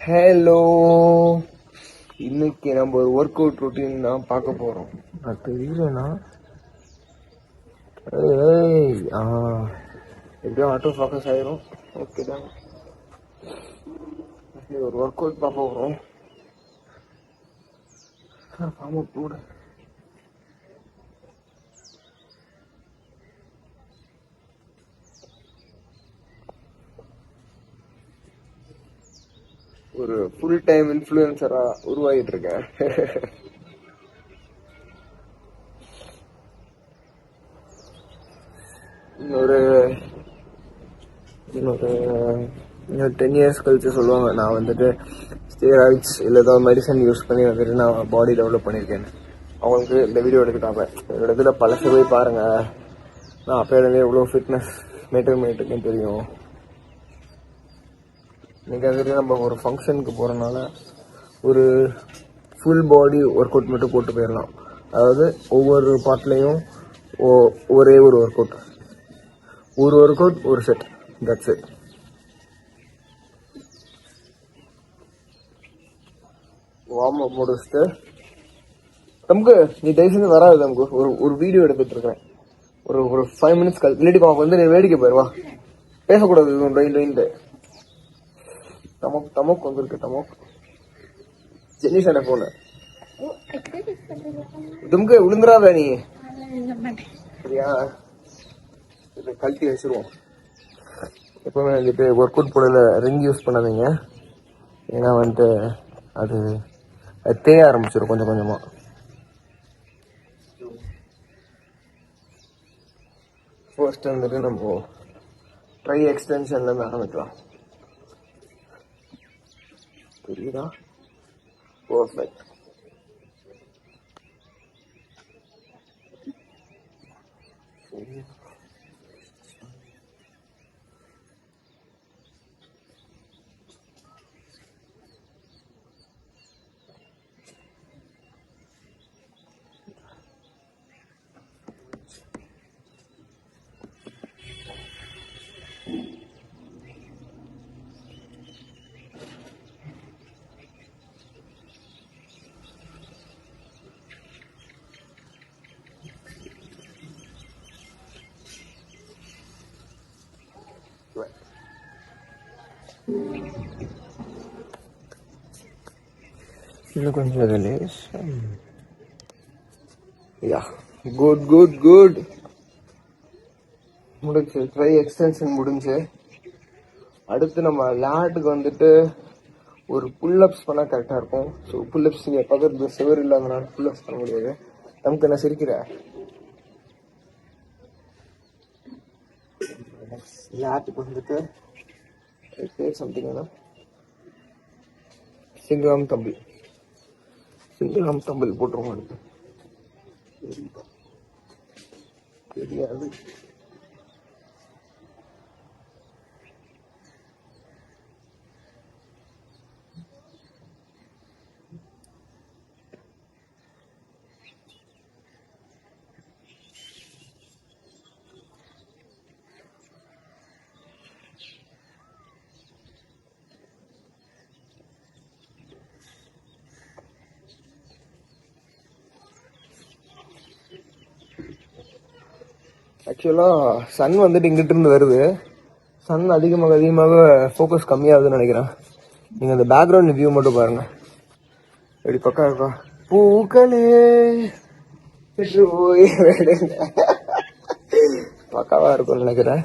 Hello, இன்னைக்கு நம்ம ஒரு ஒர்க் அவுட் ரொட்டீன் தான் பார்க்க போறோம். அது தெரியலனா எப்படியும் ஆட்டோ ஃபோக்கஸ் ஆயிரும். ஓகே தான், ஒரு ஒர்க் அவுட் பார்க்க போறோம். கூட ஒரு ஃபுல் டைம் இன்ஃப்ளூயன்சரா உருவாகிட்டு இருக்கேன். இன்னொரு 10 years கழிச்சு சொல்லுவாங்க நான் வந்துட்டு ஸ்டீராய்ட்ஸ் இல்லை ஏதாவது மெடிசன் யூஸ் பண்ணி வந்துட்டு நான் பாடி டெவலப் பண்ணியிருக்கேன். அவங்களுக்கு இந்த வீடியோ எடுத்துட்டாங்க. என்னோட இதில் பழச போய் பாருங்க. நான் அப்போலேருந்தே எவ்வளோ ஃபிட்னஸ் மெயின்டைன் பண்ணிட்டு இருக்கேன்னு தெரியும். இன்னைக்கு வந்துட்டு நம்ம ஒரு ஃபங்க்ஷனுக்கு போகிறனால ஒரு ஃபுல் பாடி ஒர்க் அவுட் மட்டும் போட்டு போயிடலாம். அதாவது ஒவ்வொரு பார்ட்லேயும் ஒரே ஒரு ஒர்க் அவுட், ஒரு set, that's it. Warm up முடிச்சுட்டு நமக்கு நீ தயவுசெய்து வராது. நமக்கு ஒரு வீடியோ எடுத்துட்டு இருக்கேன். ஒரு 5 minutes இல்லாட்டி வந்து நீ வேடிக்கை போயிருவா. பேசக்கூடாது. தமோக் வந்திருக்கு. தமோக் ஜெனிஷான போன தும்கு விழுந்துராத நீ, சரியா? இதை கழட்டி வச்சிருவோம். எப்பவுமே வந்துட்டு ஒர்க் அவுட் போடல ரிங் யூஸ் பண்ணாதீங்க. ஏன்னா வந்துட்டு அது தேய ஆரம்பிச்சிடும் கொஞ்சம் கொஞ்சமா. ஃபர்ஸ்ட் வந்துட்டு நம்ம ட்ரை எக்ஸ்டென்ஷன்ல இருந்து ஆரம்பிக்கலாம். புரியுதா? பர்ஃபெக்ட். இன்னும் கொஞ்சம் ரிலீஸ். யா, குட் முடிஞ்சு. ட்ரை எக்ஸ்டென்ஷன் முடிஞ்சு. அடுத்து நம்ம லேட்டுக்கு வந்துட்டு ஒரு புல்லப்ஸ் பண்ணா கரெக்டா இருக்கும். ஸோ புல்லப்ஸ் இங்கே பக்கத்துல சிவர் இல்லாதனால புல்லப்ஸ் பண்ண முடியாது. நமக்கு என்ன சிரிக்கிற? லேட்டுக்கு வந்துட்டு சம்திங் சிங்கிளாம் தம்பிள் போட்டுருவோம். அடுத்து தெரியாது. ஆக்சுவலா சன் வந்துட்டு இங்கிட்ட இருந்து வருது. சன் அதிகமாக ஃபோக்கஸ் கம்மியாகுதுன்னு நினைக்கிறேன். நீங்க அந்த பேக்ரவுண்ட் வியூ மட்டும் பாருங்க, எப்படி பக்கா இருக்கா. பூக்களே பக்காவா இருக்கும்னு நினைக்கிறேன்.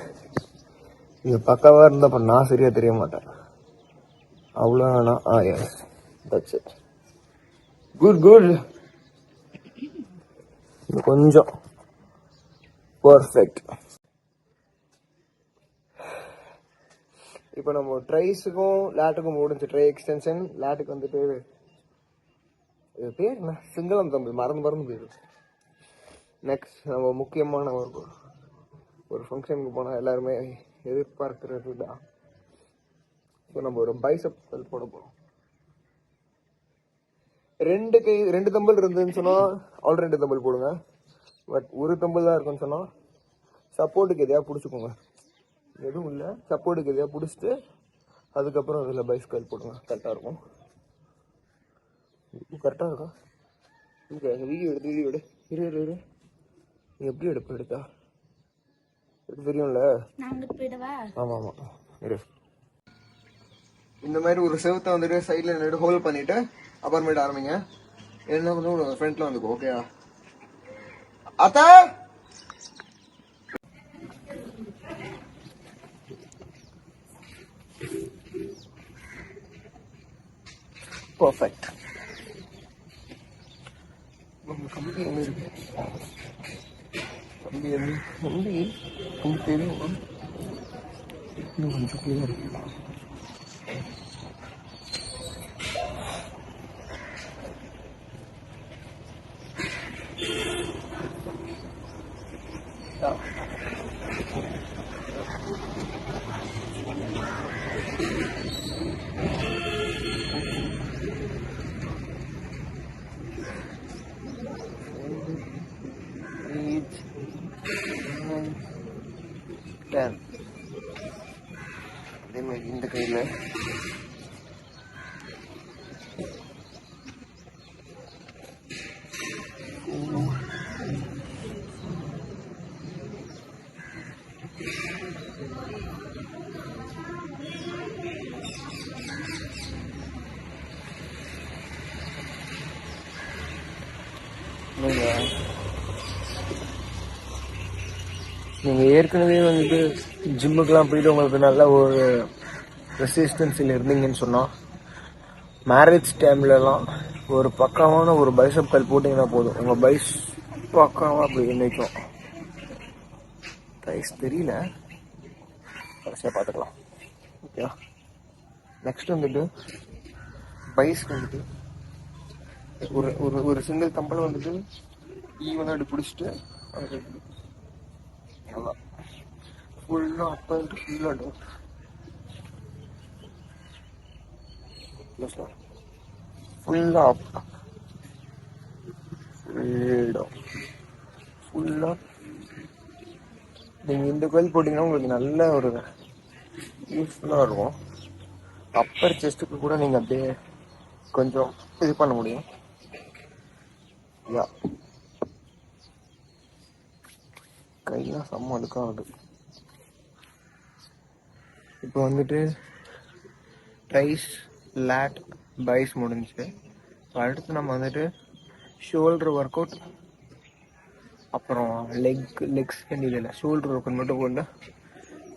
இது பக்காவா இருந்தா நான் சரியா தெரிய மாட்டேன். அவ்வளோ குட். கொஞ்சம் பர்ஃபெக்ட். இப்போ நம்ம ட்ரைஸுக்கும் லேட்டுக்கும் முடிஞ்சு. ட்ரை எக்ஸ்டென்ஷன், லேட்டுக்கு வந்துட்டு பேர் என்ன, சிங்களம் தம்பிள், மறந்து போயிடும். நெக்ஸ்ட் நம்ம முக்கியமான ஒரு ஃபங்க்ஷனுக்கு போனால் எல்லாருமே எதிர்பார்க்கிறது தான். ஸோ நம்ம ஒரு பைசப் போட போகிறோம். 2 தம்பிள் இருந்துன்னு சொன்னா ஆல் 2 தம்பிள் போடுங்க. பட் ஒரு தம்பிள் தான் இருக்குன்னு சொன்னா சப்போர்ட்டுக்கு எதையா பிடிச்சிக்கோங்க. எதுவும் இல்லை, சப்போர்ட்டுக்கு எதையா பிடிச்சிட்டு அதுக்கப்புறம் அதில் பைஸ்கல் போடுங்க, கரெக்டாக இருக்கும். கரெக்டாக இருக்கா? இங்கே வீடியோ எடு. இரு நீ எப்படி எடுத்தா எடுத்து தெரியும்ல. ஆமாம் இரு. இந்த மாதிரி ஒரு செவத்தை வந்துட்டு சைடில் நின்று ஹோல்ட் பண்ணிட்டு அப்புறமேட்டு ஆரம்பிங்க. என்ன பண்ணுவோம், ஃப்ரண்ட்ல வந்துக்கோ. ஓகேயா? அத்தா பர்ஃபெக்ட். கம்பி எங்க இருக்கு? கம்பி தெரியும். இன்னும் கொஞ்சம் கிளியர் இருக்கு. அதே மாதிரி இந்த கையில் நீங்கள் ஏற்கனவே வந்துட்டு ஜிம்முக்கெலாம் போயிட்டு உங்களுக்கு நல்ல ஒரு ரெசிஸ்டன்ஸில் இருந்தீங்கன்னு சொன்னால், மேரேஜ் டைம்லலாம் ஒரு பக்காவான ஒரு பைசப் கல் போட்டிங்கன்னா போதும், உங்கள் பைஸ் பக்காவாக அப்படி நிற்கும். ப்ரைஸ் தெரியல, கடைசியாக பார்த்துக்கலாம். ஓகே, நெக்ஸ்ட் வந்துட்டு பைஸ்க்கு வந்துட்டு ஒரு ஒரு ஒரு சிங்கிள் கம்பல் வந்துட்டு ஈவனாக அப்படி பிடிச்சிட்டு நல்லா ஃபுல்லாக அப்போ வந்துட்டு ஃபுல்லாக டவுன் ஃபுல்லாக அப் ஃபுல்லாக நீங்கள் இந்த கோயில் போட்டிங்கன்னா உங்களுக்கு நல்ல ஒரு யூஸ்ஃபுல்லாக இருக்கும். அப்பர் செஸ்ட்டுக்கு கூட நீங்கள் அப்படியே கொஞ்சம் இது பண்ண முடியும். யா, கையெல்லாம் செம்ம அடுக்காகுது. இப்போ வந்துட்டு ட்ரைஸ், லேட், பைஸ் முடிஞ்சு. அடுத்து நம்ம வந்துட்டு ஷோல்டர் ஒர்க் அவுட், அப்புறம் லெக்ஸ் வேண்டியதில்லை, ஷோல்டர் ஒர்க் அவுட் மட்டும் கொண்டு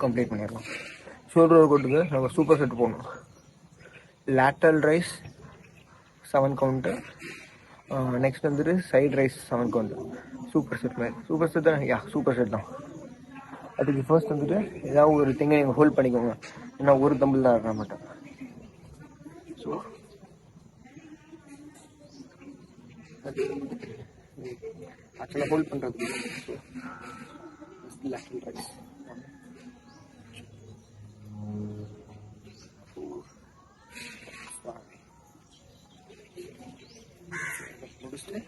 கம்ப்ளீட் பண்ணிடலாம். ஷோல்டர் ஒர்க் அவுட்டுக்கு நம்ம சூப்பர் செட் போடணும். லேட்டரல் ரைஸ் 7 கவுண்ட்டு, நெக்ஸ்ட் வந்துட்டு side raise 7 count. Super set மாதிரி, சூப்பர் செட் தான். யா, சூப்பர் செட் தான். அதுக்கு ஃபர்ஸ்ட் வந்துட்டு ஏதாவது ஒரு திங்கை நீங்கள் ஹோல்ட் பண்ணிக்கோங்க, ஏன்னா ஒரு தம்பிள் தான் இருக்க மாட்டேன். ஸோ ஆக்சுவலாக ஹோல்ட் பண்ணுறது லேட்டரல் ரைஸ். முடிச்சுட்டு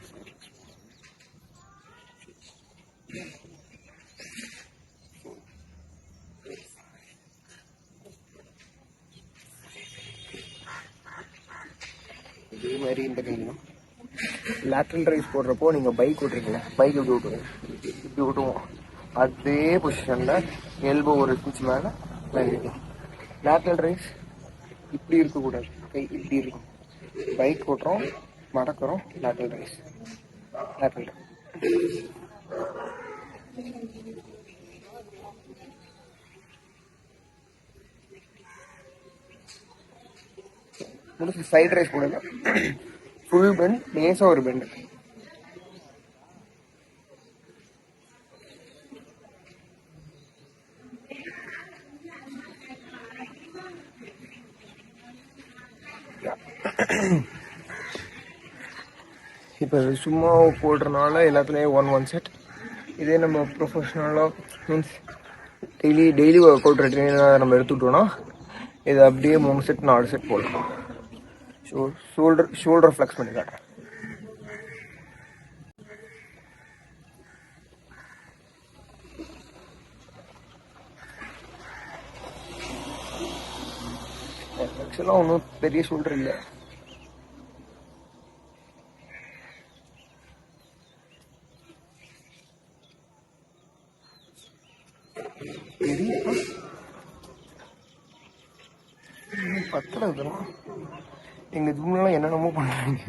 இதே மாதிரி இந்த கையிலும் லேட்டரல் ரைஸ் போடுறப்போ நீங்கள் பைக் விட்றீங்களே, பைக் எப்படி விட்டுருங்க, இப்படி விட்டுவோம். அதே பொசிஷனில் எல்போ ஒரு இன்ச் மேலே வைக்கணும். லேட்டரல் ரைஸ் இப்படி இருக்கக்கூடாது, கை இப்படி இருக்கும். பைக் ஓட்டுறோம், மடக்கிறோம், லேட்டரல் ரைஸ், லேட்டரல் ரைஸ். முடிச்சு சைட் ரைஸ் போடுங்க. ஃபுல் பெண்ட், லேசாக ஒரு பெண்ட். இப்போ சும்மா போடுறதுனால எல்லாத்துலேயும் ஒன் செட். இதே நம்ம ப்ரொஃபஷ்னலாக மீன்ஸ் டெய்லி ஒர்க் அவுட் ரொட்டீனாக நம்ம எடுத்துக்கிட்டோன்னா இது அப்படியே 3 செட் 4 செட் போடலாம். ஷோல்டர் ஃப்ளெக்ஸ் பண்ணி காட்டுறேன். ஆக்சுவலாக ஒன்றும் பெரிய ஷோல்டர் இல்லை. பத்தல இதெல்லாம் எங்க ஜிம்லாம் என்னென்னமோ பண்றாங்க.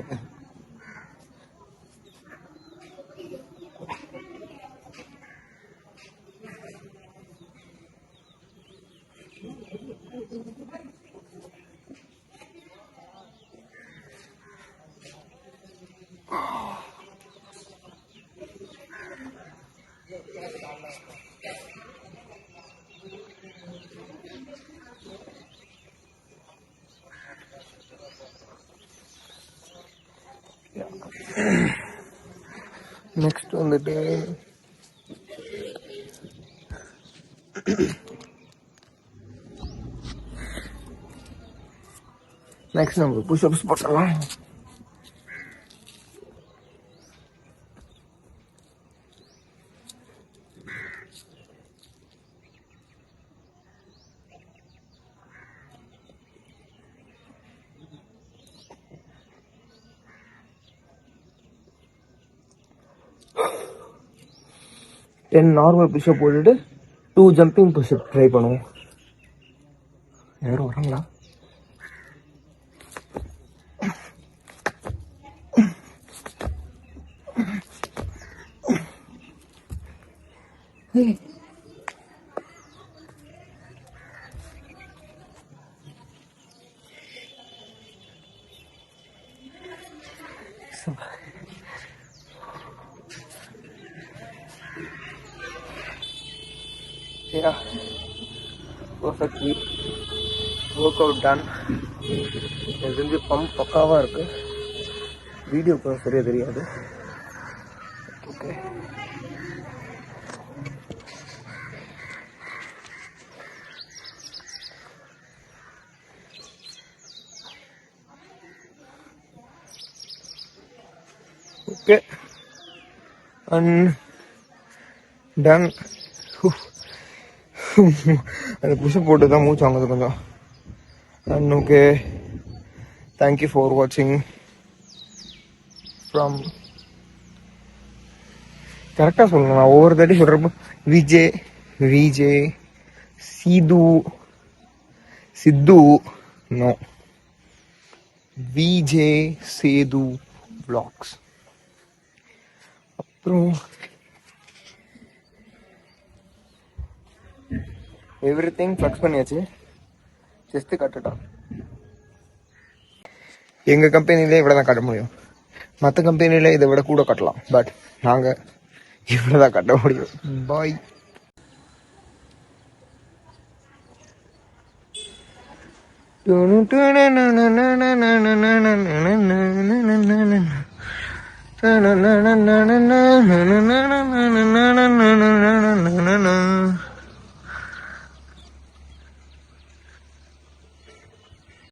நெக்ஸ்ட் வந்துட்டு நம்ம புஷ்அப்ஸ் போட்டலாம். நார்மல் புஷ்அப் போட்டுட்டு 2 ஜம்பிங் புஷ்அப் ட்ரை பண்ணுவோம். யாரும் வராங்களா? Yeah, perfectly workout done. இது பம்ப் பக்காவாக இருக்கு. வீடியோக்கு சரியாக தெரியாது. Okay, okay, and ton. அந்த புஷ்அப் போட்டு தான் மூச்சு வாங்குது கொஞ்சம். அண்ட் ஓகே, தேங்க்யூ ஃபார் வாட்சிங் ஃப்ரம், கரெக்டாக சொல்லணும், நான் ஒவ்வொரு தாட்டி சொல்கிறப்போ விஜே சித்து நோ விஜே சேது vlogs. அப்புறம் எவ்ரிதிங் ஃப்ளக்ஸ் பண்ணியாச்சு. ஜஸ்ட் கட்டுட்டா. எங்க கம்பெனிலே இவ்வளோ தான் கட்ட முடியும். மற்ற கம்பெனில இதை விட கூட கட்டலாம். பட் நாங்கள் இவ்வளோ தான் கட்ட முடியும். பாய்.